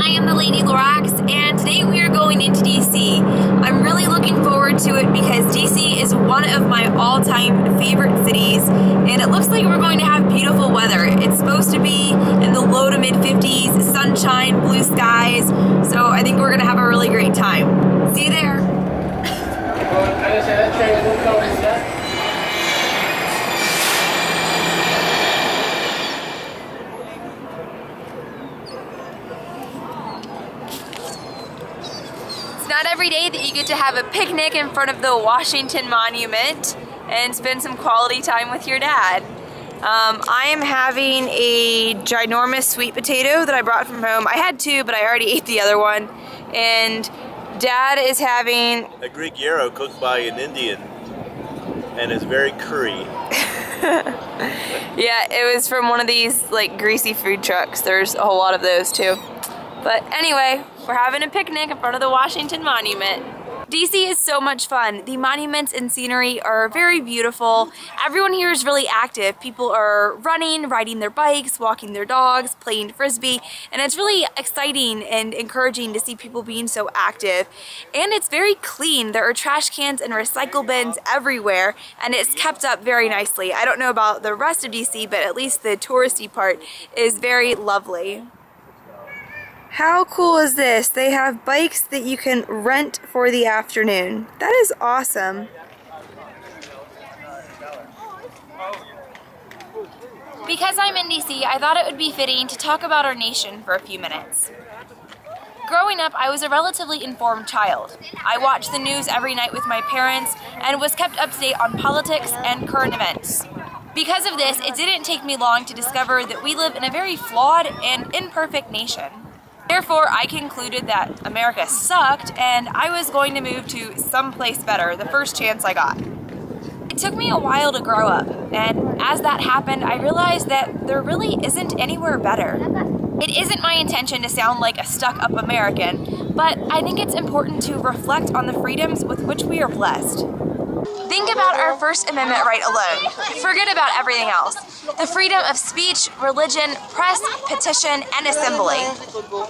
I am the Lady Lorax, and today we are going into DC. I'm really looking forward to it because DC is one of my all-time favorite cities, and it looks like we're going to have beautiful weather. It's supposed to be in the low to mid 50s, sunshine, blue skies, so I think we're going to have a really great time. See you there. Not every day that you get to have a picnic in front of the Washington Monument and spend some quality time with your dad. I am having a ginormous sweet potato that I brought from home. I had two, but I already ate the other one. And Dad is having a Greek gyro cooked by an Indian and is very curry. Yeah, it was from one of these like greasy food trucks. There's a whole lot of those too. But anyway, we're having a picnic in front of the Washington Monument. DC is so much fun. The monuments and scenery are very beautiful. Everyone here is really active. People are running, riding their bikes, walking their dogs, playing frisbee, and it's really exciting and encouraging to see people being so active. And it's very clean. There are trash cans and recycle bins everywhere, and it's kept up very nicely. I don't know about the rest of DC, but at least the touristy part is very lovely. How cool is this? They have bikes that you can rent for the afternoon. That is awesome. Because I'm in DC, I thought it would be fitting to talk about our nation for a few minutes. Growing up, I was a relatively informed child. I watched the news every night with my parents and was kept up to date on politics and current events. Because of this, it didn't take me long to discover that we live in a very flawed and imperfect nation. Therefore, I concluded that America sucked and I was going to move to someplace better the first chance I got. It took me a while to grow up, and as that happened, I realized that there really isn't anywhere better. It isn't my intention to sound like a stuck-up American, but I think it's important to reflect on the freedoms with which we are blessed. Think about our First Amendment right alone. Forget about everything else. The freedom of speech, religion, press, petition, and assembly.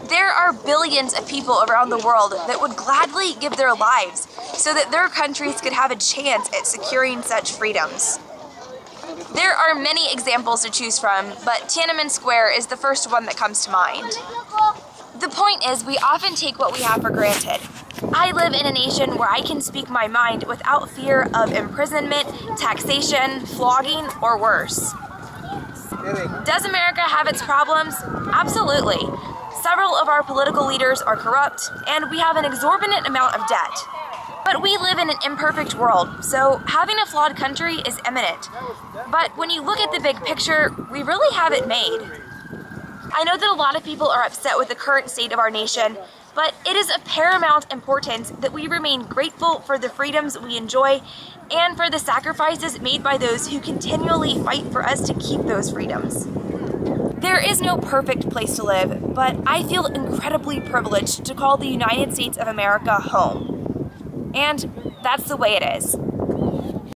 There are billions of people around the world that would gladly give their lives so that their countries could have a chance at securing such freedoms. There are many examples to choose from, but Tiananmen Square is the first one that comes to mind. The point is, we often take what we have for granted. I live in a nation where I can speak my mind without fear of imprisonment, taxation, flogging, or worse. Does America have its problems? Absolutely. Several of our political leaders are corrupt, and we have an exorbitant amount of debt. But we live in an imperfect world, so having a flawed country is imminent. But when you look at the big picture, we really have it made. I know that a lot of people are upset with the current state of our nation, but it is of paramount importance that we remain grateful for the freedoms we enjoy and for the sacrifices made by those who continually fight for us to keep those freedoms. There is no perfect place to live, but I feel incredibly privileged to call the United States of America home. And that's the way it is.